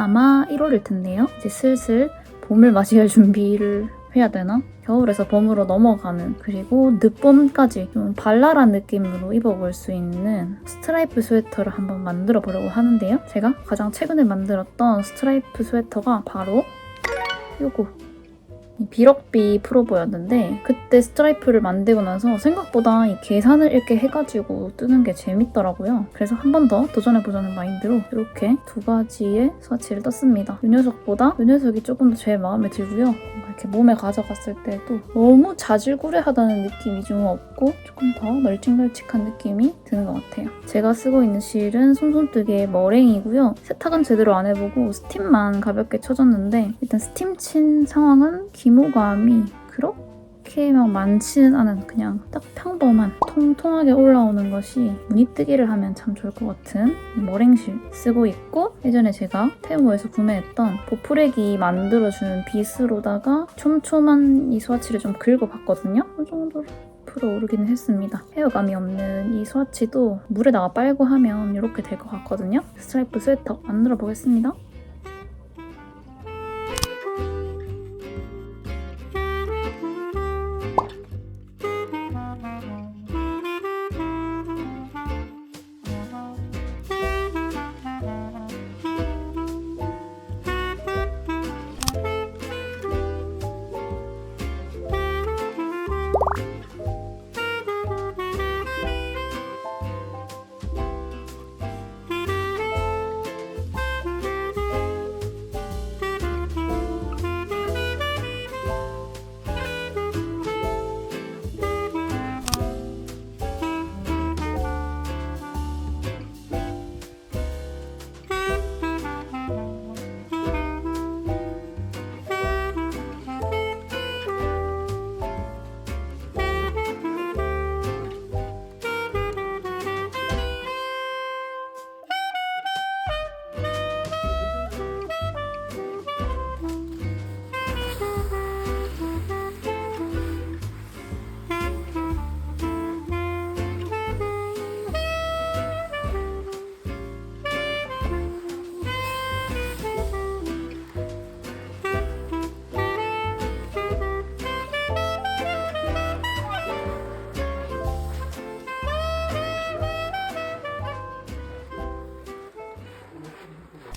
아마 1월일 텐데요. 이제 슬슬 봄을 맞이할 준비를 해야 되나? 겨울에서 봄으로 넘어가는, 그리고 늦봄까지 좀 발랄한 느낌으로 입어볼 수 있는 스트라이프 스웨터를 한번 만들어 보려고 하는데요. 제가 가장 최근에 만들었던 스트라이프 스웨터가 바로 요거 비럭비 프로보였는데, 그때 스트라이프를 만들고 나서 생각보다 이 계산을 이렇게 해가지고 뜨는 게 재밌더라고요. 그래서 한 번 더 도전해보자는 마인드로 이렇게 2가지의 스와치를 떴습니다. 이 녀석보다 이 녀석이 조금 더 제 마음에 들고요. 이렇게 몸에 가져갔을 때도 너무 자질구레하다는 느낌이 좀 없고 조금 더 널찍널찍한 느낌이 드는 것 같아요. 제가 쓰고 있는 실은 솜솜뜨개의 머랭이고요. 세탁은 제대로 안 해보고 스팀만 가볍게 쳐줬는데, 일단 스팀 친 상황은 기모감이 그렇게 막 많지는 않은, 그냥 딱 평범한 통통하게 올라오는 것이 무늬뜨기를 하면 참 좋을 것 같은 머랭실 쓰고 있고, 예전에 제가 테무에서 구매했던 보풀액이 만들어주는 빗으로다가 촘촘한 이 스와치를 좀 긁어봤거든요. 이 정도로 오르기는 했습니다. 헤어감이 없는 이 스와치도 물에다가 빨고 하면 이렇게 될 것 같거든요. 스트라이프 스웨터 만들어 보겠습니다.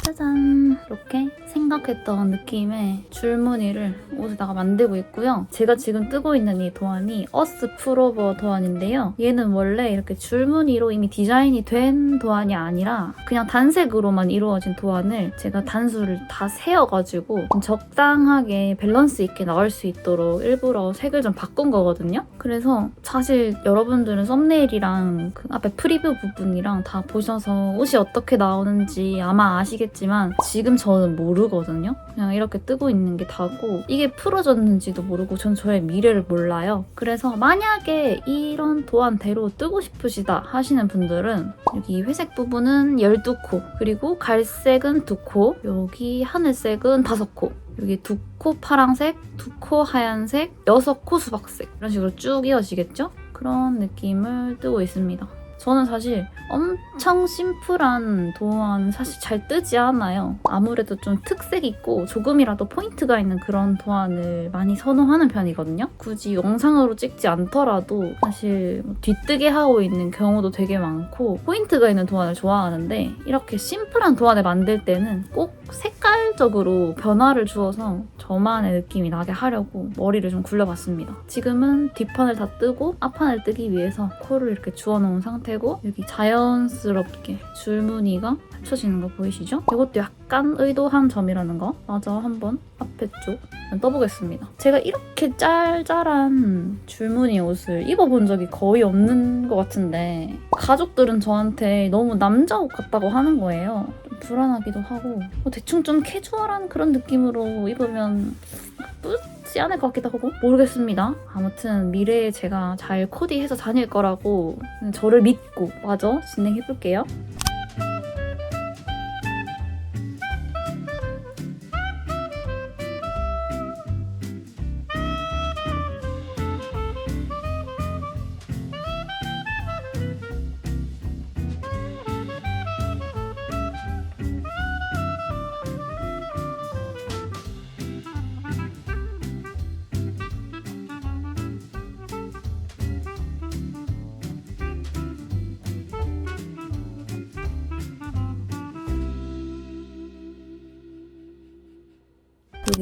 짜잔! 이렇게 생각했던 느낌의 줄무늬를 옷에다가 만들고 있고요. 제가 지금 뜨고 있는 이 도안이 어스 풀오버 도안인데요. 얘는 원래 이렇게 줄무늬로 이미 디자인이 된 도안이 아니라 그냥 단색으로만 이루어진 도안을 제가 단수를 다 세어가지고 좀 적당하게 밸런스 있게 나올 수 있도록 일부러 색을 좀 바꾼 거거든요. 그래서 사실 여러분들은 썸네일이랑 그 앞에 프리뷰 부분이랑 다 보셔서 옷이 어떻게 나오는지 아마 아시겠지만 지금 저는 모르거든요. 그냥 이렇게 뜨고 있는 게 다고, 이게 풀어졌는지도 모르고 전 저의 미래를 몰라요. 그래서 만약에 이런 도안대로 뜨고 싶으시다 하시는 분들은 여기 회색 부분은 12코, 그리고 갈색은 2코, 여기 하늘색은 5코, 여기 2코 파랑색, 2코 하얀색, 6코 수박색, 이런 식으로 쭉 이어지겠죠? 그런 느낌을 뜨고 있습니다. 저는 사실 엄청 심플한 도안 사실 잘 뜨지 않아요. 아무래도 좀 특색 있고 조금이라도 포인트가 있는 그런 도안을 많이 선호하는 편이거든요. 굳이 영상으로 찍지 않더라도 사실 뒤뜨게 하고 있는 경우도 되게 많고 포인트가 있는 도안을 좋아하는데, 이렇게 심플한 도안을 만들 때는 꼭 색깔적으로 변화를 주어서 저만의 느낌이 나게 하려고 머리를 좀 굴려봤습니다. 지금은 뒷판을 다 뜨고 앞판을 뜨기 위해서 코를 이렇게 주워놓은 상태고, 여기 자연스럽게 줄무늬가 합쳐지는 거 보이시죠? 이것도 약간 의도한 점이라는 거 마저 한번 앞에 쪽 떠보겠습니다. 제가 이렇게 짤짤한 줄무늬 옷을 입어본 적이 거의 없는 것 같은데 가족들은 저한테 너무 남자 옷 같다고 하는 거예요. 좀 불안하기도 하고 대충 좀 캐주얼한 그런 느낌으로 입으면 예쁘지 않을 것 같기도 하고 모르겠습니다. 아무튼 미래에 제가 잘 코디해서 다닐 거라고 저를 믿고 마저 진행해볼게요.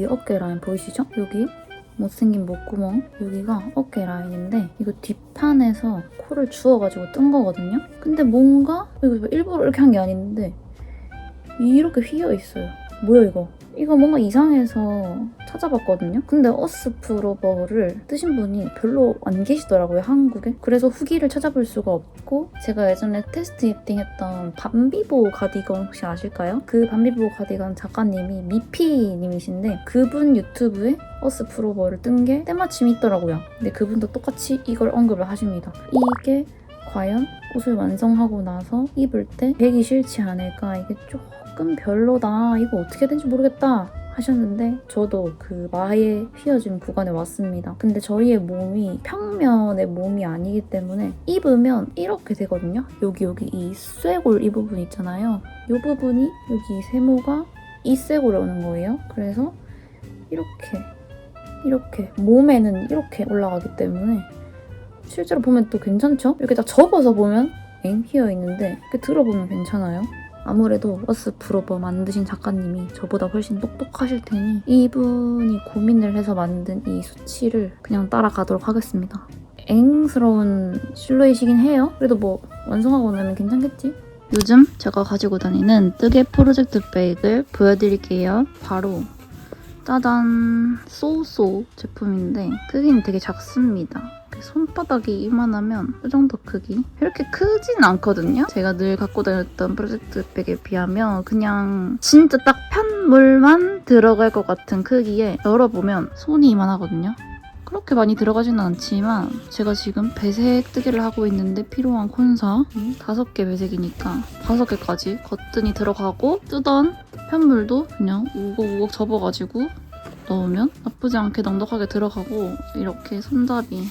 여기 어깨 라인 보이시죠? 여기 못생긴 목구멍 여기가 어깨 라인인데 이거 뒷판에서 코를 주워가지고 뜬 거거든요? 근데 뭔가 이거 일부러 이렇게 한 게 아닌데 이렇게 휘어있어요. 뭐야 이거? 이거 뭔가 이상해서 찾아봤거든요? 근데 어스프로버를 뜨신 분이 별로 안 계시더라고요, 한국에. 그래서 후기를 찾아볼 수가 없고 제가 예전에 테스트 입딩했던 밤비보 가디건 혹시 아실까요? 그 밤비보 가디건 작가님이 미피님이신데 그분 유튜브에 어스프로버를 뜬 게 때마침 있더라고요. 근데 그분도 똑같이 이걸 언급을 하십니다. 이게 과연 옷을 완성하고 나서 입을 때 배기 싫지 않을까? 이게 조금 별로다. 이거 어떻게 된지 모르겠다. 하셨는데 저도 그 마에 휘어진 구간에 왔습니다. 근데 저희의 몸이 평면의 몸이 아니기 때문에 입으면 이렇게 되거든요. 여기 이 쇄골 이 부분 있잖아요. 이 부분이 여기 세모가 이 쇄골에 오는 거예요. 그래서 이렇게 몸에는 이렇게 올라가기 때문에 실제로 보면 또 괜찮죠? 이렇게 딱 접어서 보면 엥? 휘어있는데 이렇게 들어보면 괜찮아요. 아무래도 어스프로버 만드신 작가님이 저보다 훨씬 똑똑하실 테니 이분이 고민을 해서 만든 이 수치를 그냥 따라가도록 하겠습니다. 앵스러운 실루엣이긴 해요. 그래도 뭐 완성하고 나면 괜찮겠지? 요즘 제가 가지고 다니는 뜨개 프로젝트 백을 보여드릴게요. 바로 짜잔! 쏘쏘 제품인데 크기는 되게 작습니다. 손바닥이 이만하면 이 정도 크기? 이렇게 크진 않거든요? 제가 늘 갖고 다녔던 프로젝트 백에 비하면 그냥 진짜 딱 편물만 들어갈 것 같은 크기에 열어보면 손이 이만하거든요? 그렇게 많이 들어가지는 않지만 제가 지금 배색 뜨개를 하고 있는데 필요한 콘사 5개 배색이니까 5개까지 거뜬히 들어가고 뜨던 편물도 그냥 우걱우걱 접어가지고 넣으면 나쁘지 않게 넉넉하게 들어가고 이렇게 손잡이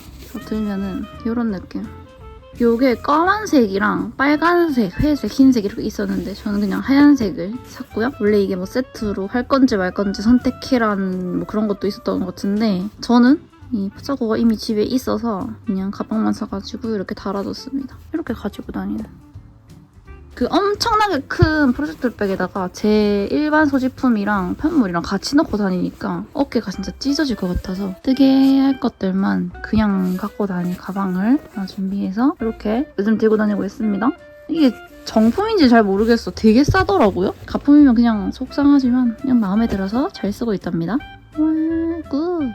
들면은 이런 느낌. 요게 까만색이랑 빨간색, 회색, 흰색 이렇게 있었는데 저는 그냥 하얀색을 샀고요. 원래 이게 뭐 세트로 할 건지 말 건지 선택해란 뭐 그런 것도 있었던 것 같은데 저는 이 포차고가 이미 집에 있어서 그냥 가방만 사가지고 이렇게 달아뒀습니다. 이렇게 가지고 다니는. 그 엄청나게 큰 프로젝트 백에다가 제 일반 소지품이랑 편물이랑 같이 넣고 다니니까 어깨가 진짜 찢어질 것 같아서 뜨개 할 것들만 그냥 갖고 다닐 가방을 하나 준비해서 이렇게 요즘 들고 다니고 있습니다. 이게 정품인지 잘 모르겠어. 되게 싸더라고요. 가품이면 그냥 속상하지만 그냥 마음에 들어서 잘 쓰고 있답니다. 와, 굿!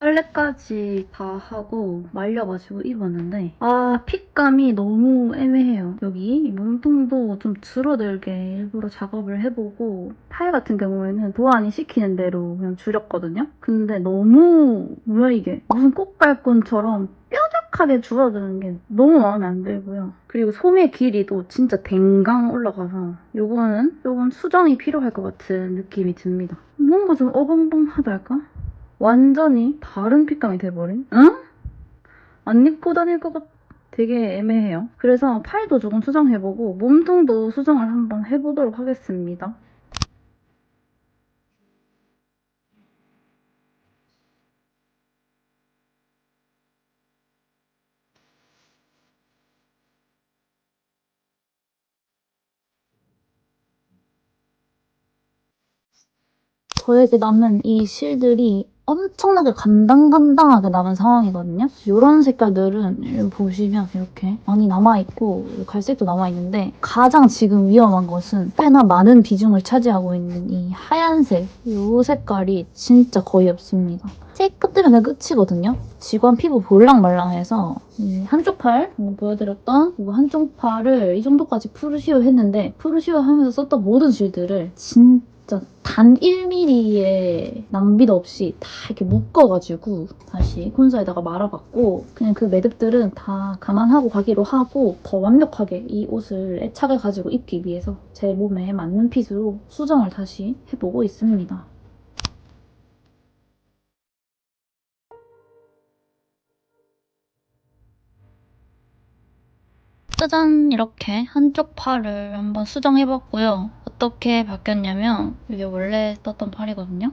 빨래까지 다 하고 말려가지고 입었는데 핏감이 너무 애매해요. 여기 몸통도 좀 줄어들게 일부러 작업을 해보고 팔 같은 경우에는 도안이 시키는 대로 그냥 줄였거든요. 근데 너무 뭐야 이게 무슨 꽃갈콘처럼 뾰족하게 줄어드는 게 너무 마음에 안 들고요. 그리고 소매 길이도 진짜 댕강 올라가서 요거는 조금 수정이 필요할 것 같은 느낌이 듭니다. 뭔가 좀 어벙벙하달까? 완전히 다른 핏감이 돼버린? 응? 안 입고 다닐 것 같... 되게 애매해요. 그래서 팔도 조금 수정해보고 몸통도 수정을 한번 해보도록 하겠습니다. 저에게 남은 이 실들이 엄청나게 간당간당하게 남은 상황이거든요. 이런 색깔들은 보시면 이렇게 많이 남아있고 갈색도 남아있는데 가장 지금 위험한 것은 꽤나 많은 비중을 차지하고 있는 이 하얀색 이 색깔이 진짜 거의 없습니다. 테이크 때문에 끝이거든요. 직원 피부 볼랑말랑해서 한쪽 팔 보여드렸던 이 한쪽 팔을 이 정도까지 푸르시오 했는데 푸르시오 하면서 썼던 모든 실들을 진짜 단 1mm의 낭비도 없이 다 이렇게 묶어가지고 다시 콘서에다가 말아봤고 그냥 그 매듭들은 다 감안하고 가기로 하고 더 완벽하게 이 옷을 애착을 가지고 입기 위해서 제 몸에 맞는 핏으로 수정을 다시 해보고 있습니다. 짜잔! 이렇게 한쪽 팔을 한번 수정해봤고요. 어떻게 바뀌었냐면 이게 원래 썼던 팔이거든요.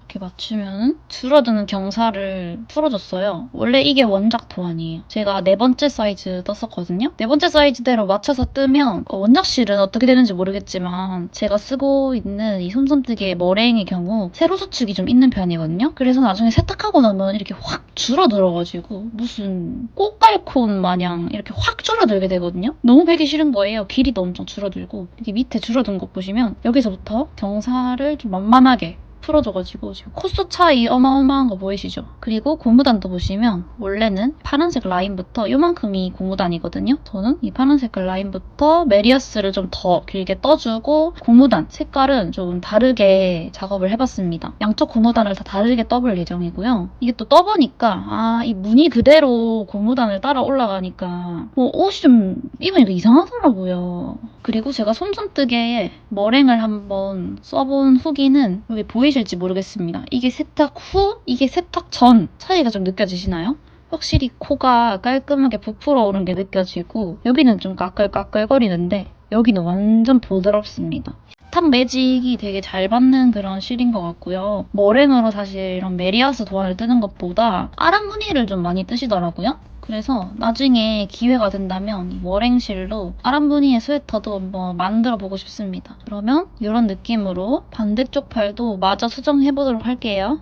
이렇게 맞추면 줄어드는 경사를 풀어줬어요. 원래 이게 원작 도안이에요. 제가 네 번째 사이즈 떴었거든요. 네 번째 사이즈대로 맞춰서 뜨면 원작실은 어떻게 되는지 모르겠지만 제가 쓰고 있는 이 솜솜뜨기의 머랭의 경우 세로 수축이 좀 있는 편이거든요. 그래서 나중에 세탁하고 나면 이렇게 확 줄어들어가지고 무슨 꽃갈콘 마냥 이렇게 확 줄어들게 되거든요. 너무 배기 싫은 거예요. 길이도 엄청 줄어들고 이렇게 밑에 줄어든 거 보시면 여기서부터 경사를 좀 만만하게 풀어줘가지고 지금 코스 차이 어마어마한 거 보이시죠? 그리고 고무단도 보시면 원래는 파란색 라인부터 요만큼이 고무단이거든요. 저는 이 파란색 라인부터 메리어스를 좀 더 길게 떠주고 고무단 색깔은 좀 다르게 작업을 해봤습니다. 양쪽 고무단을 다 다르게 떠볼 예정이고요. 이게 또 떠보니까 이 무늬 그대로 고무단을 따라 올라가니까 옷이 좀 입으니까 이상하더라고요. 그리고 제가 솜솜뜨개에 머랭을 한번 써본 후기는 여기 보이실지 모르겠습니다. 이게 세탁 후, 이게 세탁 전 차이가 좀 느껴지시나요? 확실히 코가 깔끔하게 부풀어 오는 게 느껴지고 여기는 좀 까끌까끌거리는데 여기는 완전 부드럽습니다. 세탁 매직이 되게 잘 받는 그런 실인 것 같고요. 머랭으로 사실 이런 메리아스 도안을 뜨는 것보다 아람 무늬를 좀 많이 뜨시더라고요. 그래서 나중에 기회가 된다면 이 머랭실로 아람 무늬의 스웨터도 한번 만들어 보고 싶습니다. 그러면 이런 느낌으로 반대쪽 팔도 마저 수정해 보도록 할게요.